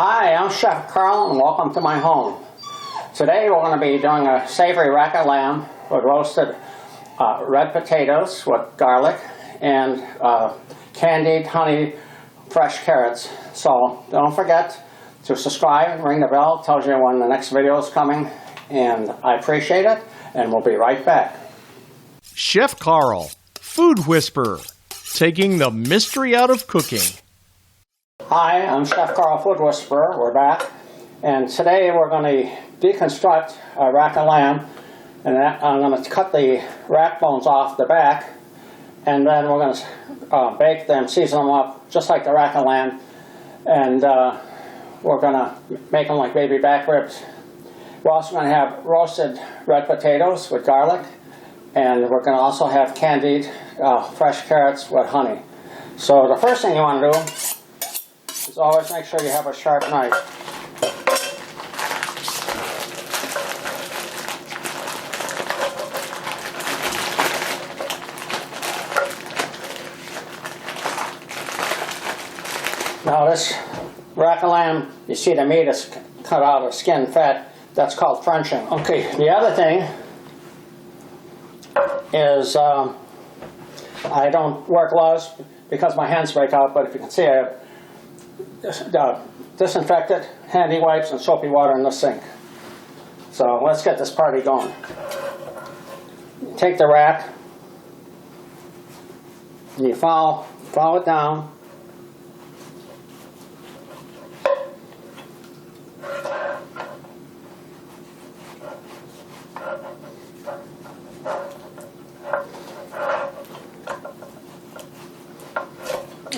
Hi, I'm Chef Carl and welcome to my home. Today we're going to be doing a savory rack of lamb with roasted red potatoes with garlic and candied honey fresh carrots. So don't forget to subscribe and ring the bell. It tells you when the next video is coming, and I appreciate it, and we'll be right back. Chef Carl, food whisperer, taking the mystery out of cooking. Hi, I'm Chef Carl, Food Whisperer. We're back, and today we're going to deconstruct a rack of lamb, and I'm going to cut the rack bones off the back, and then we're going to bake them, season them up just like the rack of lamb, and we're going to make them like baby back ribs. We're also going to have roasted red potatoes with garlic, and we're going to also have candied fresh carrots with honey. So the first thing you want to do is always make sure you have a sharp knife. Now this rack of lamb, you see the meat is cut out of skin fat. That's called Frenching. Okay, the other thing is I don't wear gloves because my hands break out, but if you can see, I have disinfected handy wipes and soapy water in the sink. So let's get this party going. Take the rack, and you follow it down.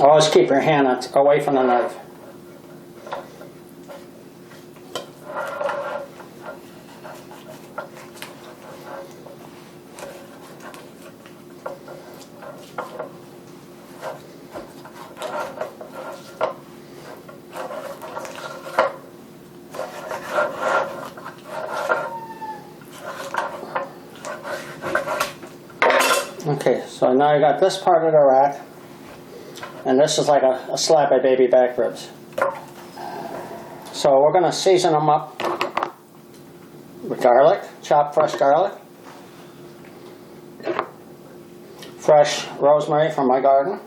Always keep your hand away from the knife. Okay, so now you got this part of the rack. And this is like a slab of baby back ribs. So we're going to season them up with garlic, chopped fresh garlic, fresh rosemary from my garden,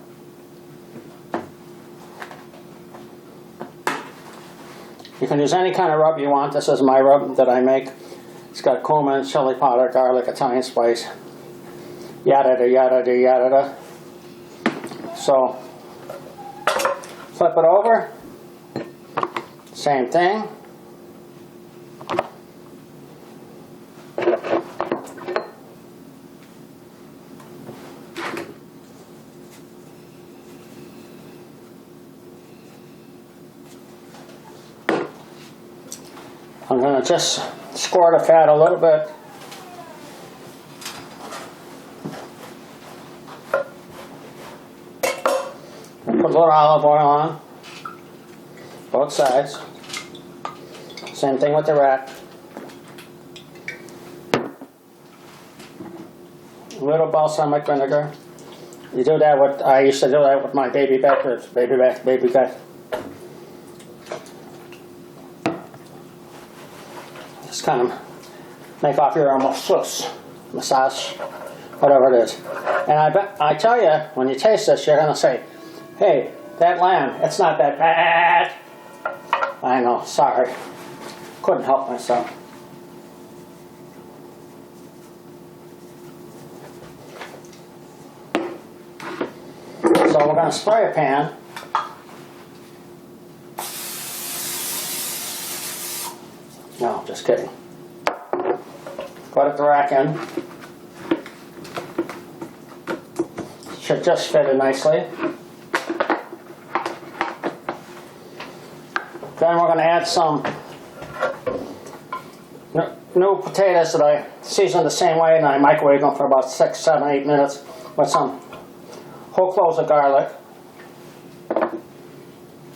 you can use any kind of rub you want. This is my rub that I make. It's got cumin, chili powder, garlic, Italian spice, yada yada yada. So flip it over, same thing. I'm going to just score the fat a little bit. Put a little olive oil on both sides. Same thing with the rack. A little balsamic vinegar. You do that with, I used to do that with my baby back ribs. Baby back. Just kind of make off your massage, whatever it is. And I tell you, when you taste this, you're going to say, hey, that lamb, it's not that bad. I know, sorry. Couldn't help myself. So we're going to spray a pan. No, just kidding. Put the rack in. Should just fit it nicely. Then we're going to add some new potatoes that I seasoned the same way, and I microwave them for about 6, 7, 8 minutes with some whole cloves of garlic.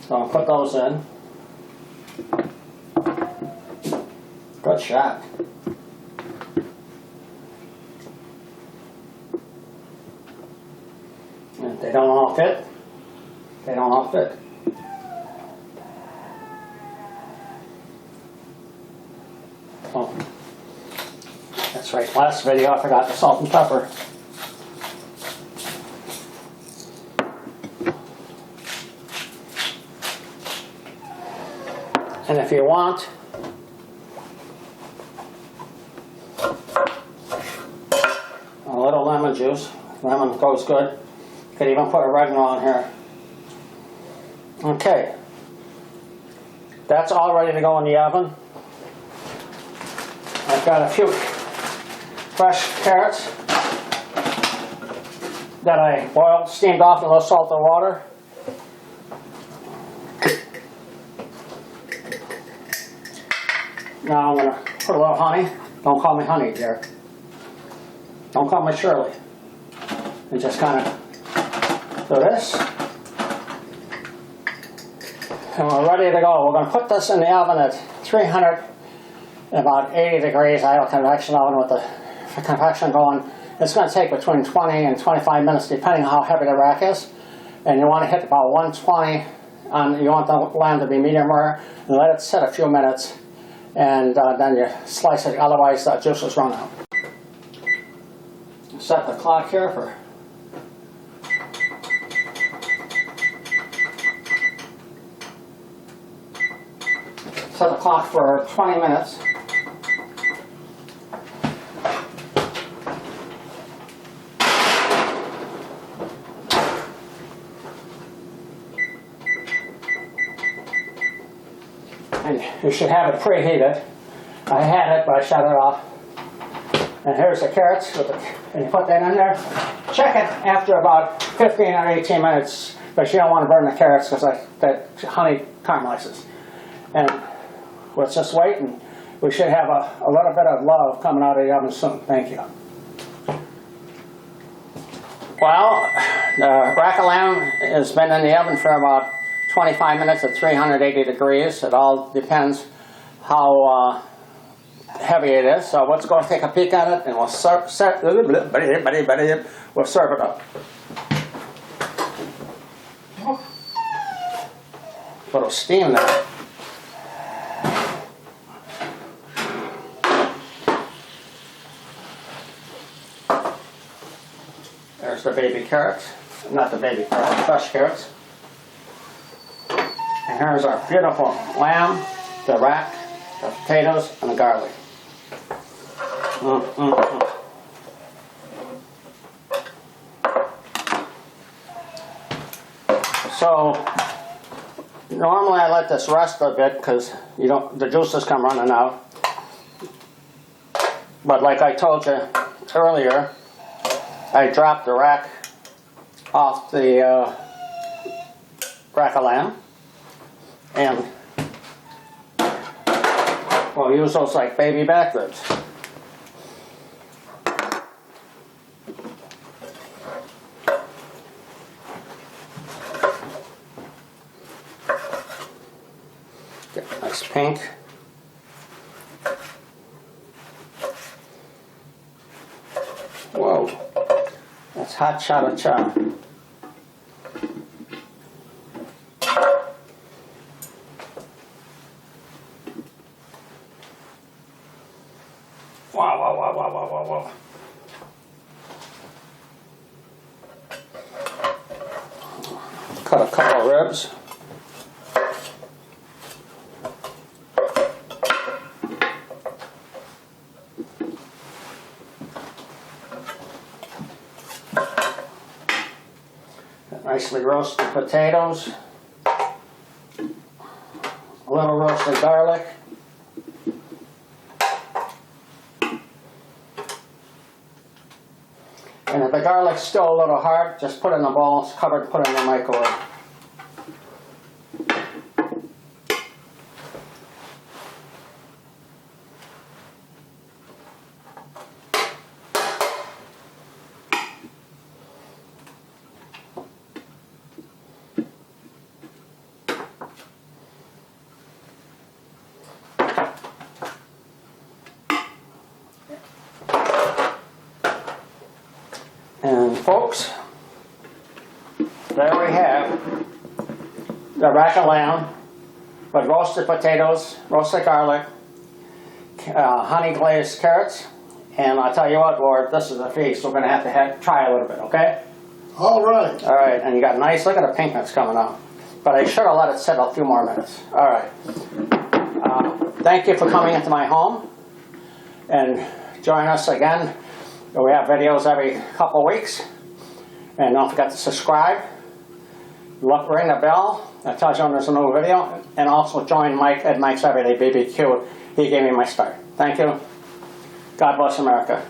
So I'll put those in. Good shot. And they don't all fit. They don't all fit. Oh, that's right. Last video I forgot the salt and pepper. And if you want, a little lemon juice. Lemon goes good. You could even put oregano on here. Okay. That's all ready to go in the oven. I've got a few fresh carrots that I boiled, steamed off in a little salted water. Now I'm going to put a little honey. Don't call me honey, dear. Don't call me Shirley. And just kind of do this. And we're ready to go. We're going to put this in the oven at 300, about 80 degrees. I have a convection oven with the convection going. It's going to take between 20 and 25 minutes, depending on how heavy the rack is. And you want to hit about 120. You want the lamb to be medium rare. And let it sit a few minutes. And then you slice it, otherwise the juices run out. Set the clock here for set the clock for 20 minutes. And you should have it preheated. I had it, but I shut it off. And here's the carrots, and you put that in there. Check it after about 15 or 18 minutes, but you don't want to burn the carrots because that honey caramelizes. And let's just wait, and we should have a little bit of love coming out of the oven soon. Thank you. Well, the rack of lamb has been in the oven for about 25 minutes at 380 degrees. It all depends how heavy it is. So let's go take a peek at it, and we'll serve it up. Little steam there. There's the baby carrots. Not the baby carrots, fresh carrots. And here's our beautiful lamb, the rack, the potatoes, and the garlic. So normally I let this rest a bit because the juices come running out. But like I told you earlier, I dropped the rack off the rack of lamb, and we'll use those like baby back ribs. Get a nice pink. Whoa, that's hot chata chow. Wow, wow, wow, wow, wow, wow, wow. Cut a couple of ribs. Nicely roasted potatoes. A little roasted garlic. And if the garlic's still a little hard, just put it in a bowl, it's covered, put it in the microwave. And folks, there we have the rack of lamb with roasted potatoes, roasted garlic, honey glazed carrots. And I'll tell you what, Lord, this is a feast. We're going to have to try a little bit, okay? All right. All right, and you got nice, look at the pink that's coming out. But I should have let it sit a few more minutes. All right. Thank you for coming into my home. And join us again. We have videos every couple of weeks. And don't forget to subscribe. Ring the bell. That tells you when there's a new video. And also join Mike at Mike's Everyday BBQ. He gave me my start. Thank you. God bless America.